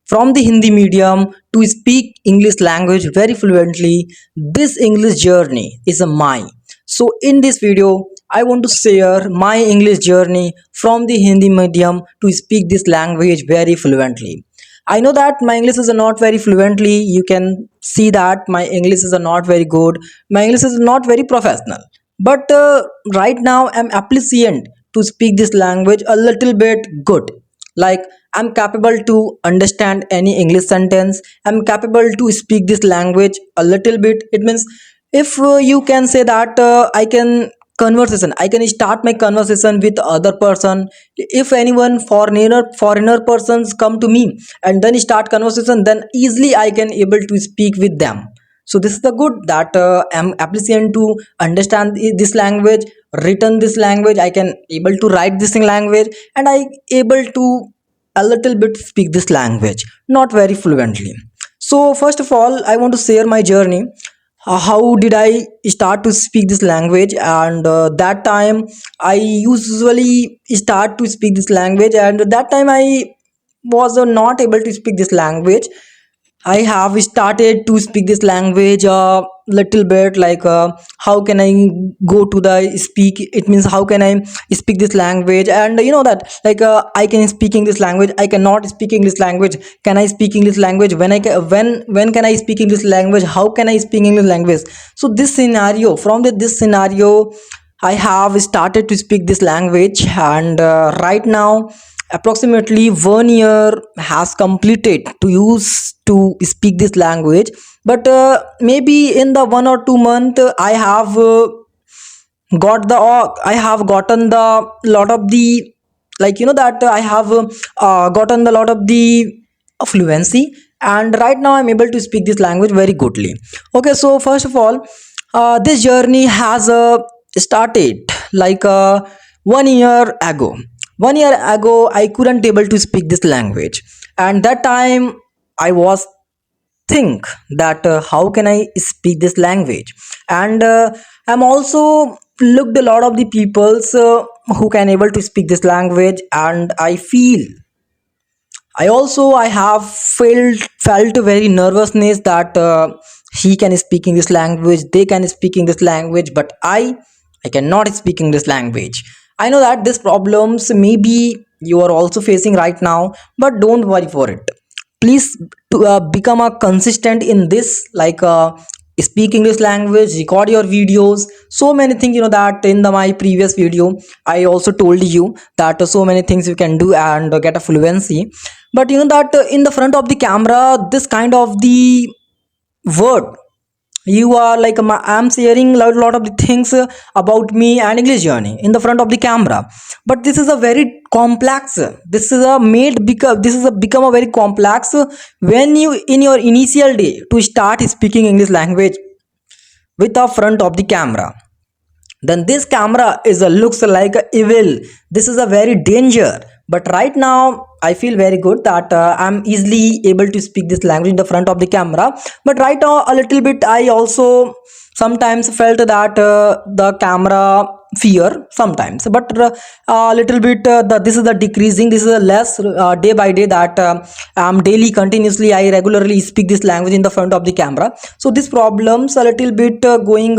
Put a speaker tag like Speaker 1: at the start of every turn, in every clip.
Speaker 1: from the Hindi medium to speak English language very fluently. This English journey is a mine. So in this video, I want to share my English journey from the Hindi medium to speak this language very fluently. I know that my English is not very fluently. You can see that my English is not very good. My English is not very professional. But right now, I'm appreciate to speak this language a little bit good. Like I'm capable to understand any English sentence. I'm capable to speak this language a little bit. It means if you can say that I can start my conversation with other person. If anyone foreigner persons come to me and then start conversation, then easily I can able to speak with them. So this is the good that I'm appreciating to understand this language, written this language. I can able to write this in language, and I able to a little bit speak this language, not very fluently. So first of all, I want to share my journey. How did I start to speak this language? And that time I usually start to speak this language, and that time I was not able to speak this language. I have started to speak this language a little bit, like how can I go to the speak? It means how can I speak this language? And you know that like I can speak English language, I cannot speak English language. Can I speak English language? When can I speak English language? How can I speak English language? So this scenario, from this scenario, I have started to speak this language, and right now approximately 1 year has completed to use to speak this language. But maybe in the 1 or 2 month I have I have gotten the lot of the, like you know that I have gotten the lot of the fluency, and right now I'm able to speak this language very goodly. Okay, so first of all, this journey has started like 1 year ago. 1 year ago I couldn't able to speak this language, and that time I was think that how can I speak this language. And I'm also looked a lot of the peoples who can able to speak this language, and I feel I have felt very nervousness that he can speak English language, they can speak English language, but I cannot speak English language. I know that these problems maybe you are also facing right now, but don't worry for it. Please to become a consistent in this, like speak English language, record your videos, so many things, you know that in my previous video I also told you that so many things you can do and get a fluency. But you know that in the front of the camera, this kind of the word, you are like I'm sharing lot of the things about me and English journey in the front of the camera. But this is a very complex, this is a made because this is a become a very complex when you in your initial day to start speaking English language with the front of the camera. Then this camera is a looks like a evil, this is a very danger. But right now I feel very good that I'm easily able to speak this language in the front of the camera. But right now a little bit I also sometimes felt that the camera fear sometimes. But a little bit this is the decreasing, this is a less day by day that I'm daily continuously I regularly speak this language in the front of the camera. So these problems a little bit going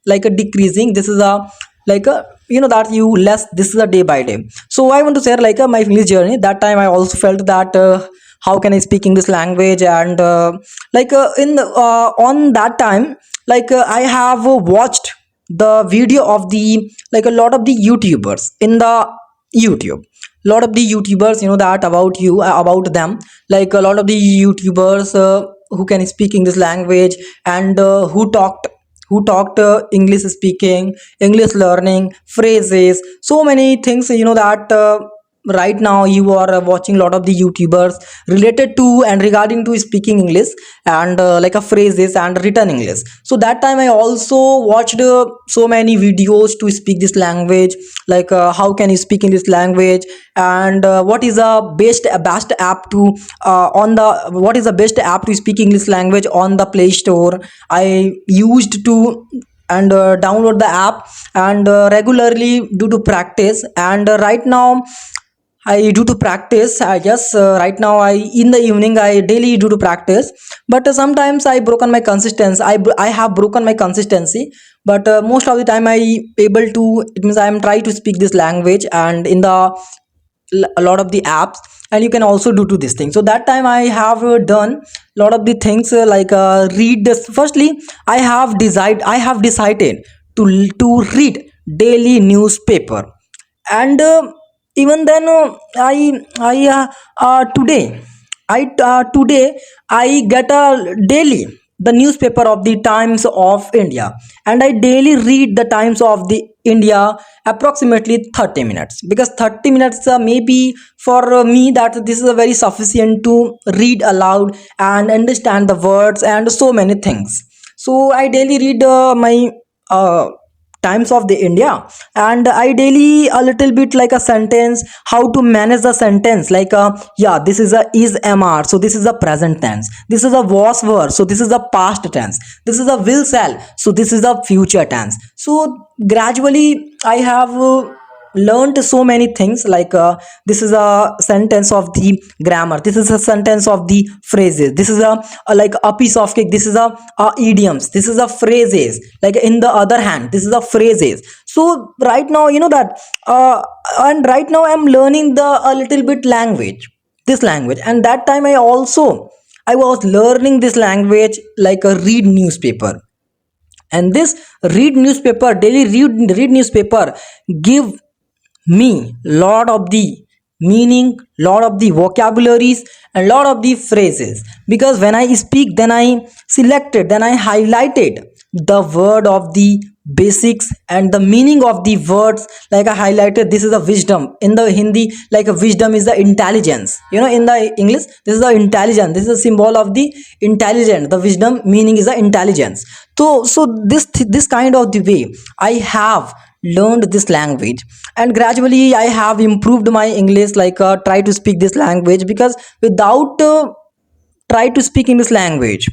Speaker 1: like a decreasing, this is a like a, you know that you less, this is a day by day. So I want to share like my English journey. That time I also felt that how can I speak English language. And on that time, like I have watched the video of the, like a lot of the YouTubers in the YouTube, lot of the YouTubers, you know that about you about them, like a lot of the YouTubers who can speak English language, and who talked English speaking, English learning, phrases, so many things, you know that right now you are watching a lot of the YouTubers related to and regarding to speaking English, and like a phrases and written English. So that time I also watched so many videos to speak this language, like how can you speak English language, and what is the best app to on the what is the best app to speak English language on the Play Store. I used to and download the app and regularly do to practice. And right now I do to practice. Yes, right now I in the evening I daily do to practice, but sometimes I broken my consistency. I have broken my consistency, but most of the time I able to. It means I am try to speak this language, and in the a lot of the apps, and you can also do to this thing. So that time I have done a lot of the things like read this. Firstly, I have decided to read daily newspaper, and even then I today today I get a daily the newspaper of the Times of India, and I daily read the Times of the India approximately 30 minutes, because 30 minutes maybe for me that this is a very sufficient to read aloud and understand the words and so many things. So I daily read my uh, Times of the India, and I daily a little bit like a sentence, how to manage the sentence, like yeah, this is a is mr, so this is a present tense, this is a was were, so this is a past tense, this is a will shall, so this is a future tense. So gradually I have learned so many things, like this is a sentence of the grammar, this is a sentence of the phrases, this is like a piece of cake, this is a idioms, this is a phrases, like in the other hand this is a phrases. So right now you know that and right now I'm learning the a little bit language, this language, and that time I was learning this language like a read newspaper. And this read newspaper daily read newspaper give me lot of the meaning, lot of the vocabularies, and lot of the phrases, because when I speak then I selected, then I highlighted the word of the basics and the meaning of the words, like I highlighted this is a wisdom in the Hindi, like a wisdom is the intelligence, you know, in the English this is the intelligence, this is a symbol of the intelligent, the wisdom meaning is the intelligence. So this kind of the way I have learned this language, and gradually I have improved my English, like try to speak this language, because without try to speak English language,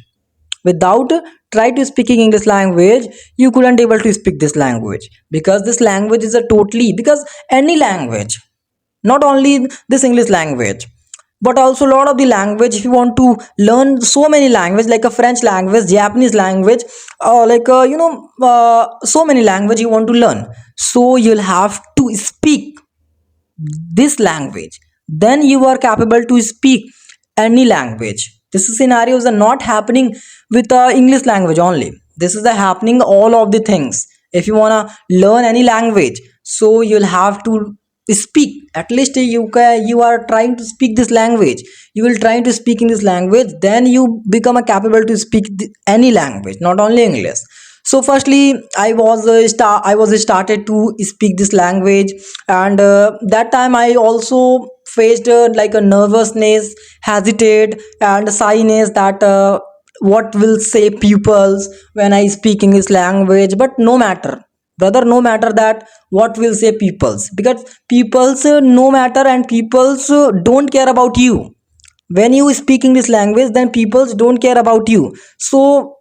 Speaker 1: without try to speaking English language, you couldn't able to speak this language, because this language is a totally, because any language, not only this English language, but also a lot of the language, if you want to learn so many language, like a French language, Japanese language, like so many language you want to learn, so you'll have to speak this language, then you are capable to speak any language. This scenarios are not happening with English language only, this is the happening all of the things. If you want to learn any language, so you'll have to speak, at least you are trying to speak this language, you will try to speak in this language, then you become a capable to speak any language, not only English. So firstly I was started to speak this language, and that time I also faced like a nervousness, hesitate, and shyness, that what will say pupils when I speak English language. But no matter, brother, no matter that what will say peoples, because peoples no matter, and peoples don't care about you. When you speaking this language, then peoples don't care about you. So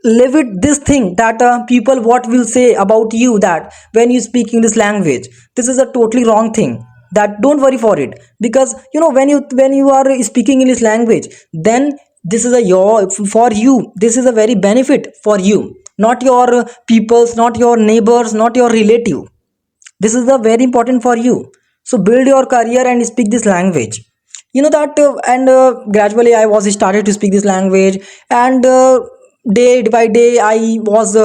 Speaker 1: live it this thing, that people what will say about you, that when you speaking this language, this is a totally wrong thing, that don't worry for it. Because you know, when you are speaking in this language, then this is a your for you, this is a very benefit for you, not your peoples, not your neighbors, not your relative. This is the very important for you. So build your career and speak this language, you know that and gradually I was started to speak this language, and day by day I was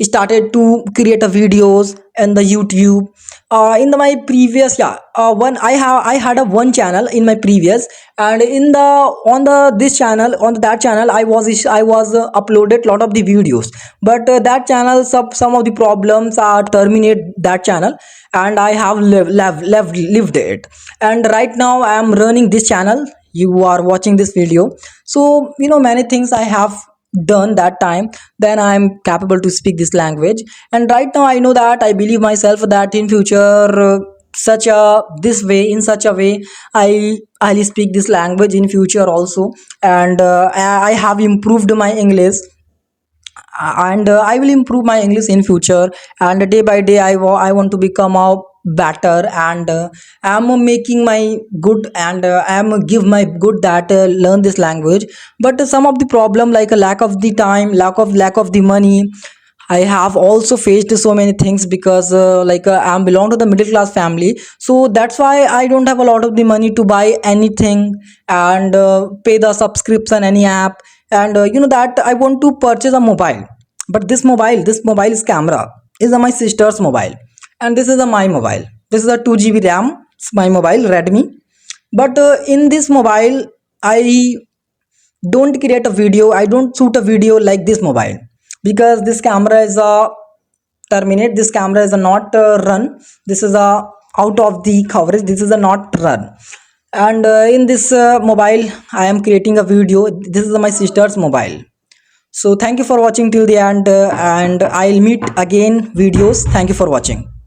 Speaker 1: started to create a videos in the YouTube. In the, my previous one I had a one channel in my previous, and in the on the this channel, on that channel I was uploaded lot of the videos, but that channel some of the problems are terminate that channel, and I have lived it. And right now I am running this channel, you are watching this video. So you know, many things I have done that time, then I am capable to speak this language. And right now I know that I believe myself that in future such a this way, in such a way, I'll speak this language in future also. And I have improved my English, and I will improve my English in future. And day by day I want to become a better, and I am making my good, and I am give my good that learn this language. But some of the problem, like a lack of the time, lack of the money, I have also faced so many things, because I am belong to the middle class family, so that's why I don't have a lot of the money to buy anything, and pay the subscription any app. And that I want to purchase a mobile, but this mobile is camera is my sister's mobile, and this is a my mobile. This is a 2 GB RAM. It's my mobile Redmi. But in this mobile, I don't create a video, I don't shoot a video like this mobile, because this camera is a terminate, this camera is a not run, this is a out of the coverage, this is a not run. And in this mobile I am creating a video. This is my sister's mobile. So thank you for watching till the end, and I'll meet again videos. Thank you for watching.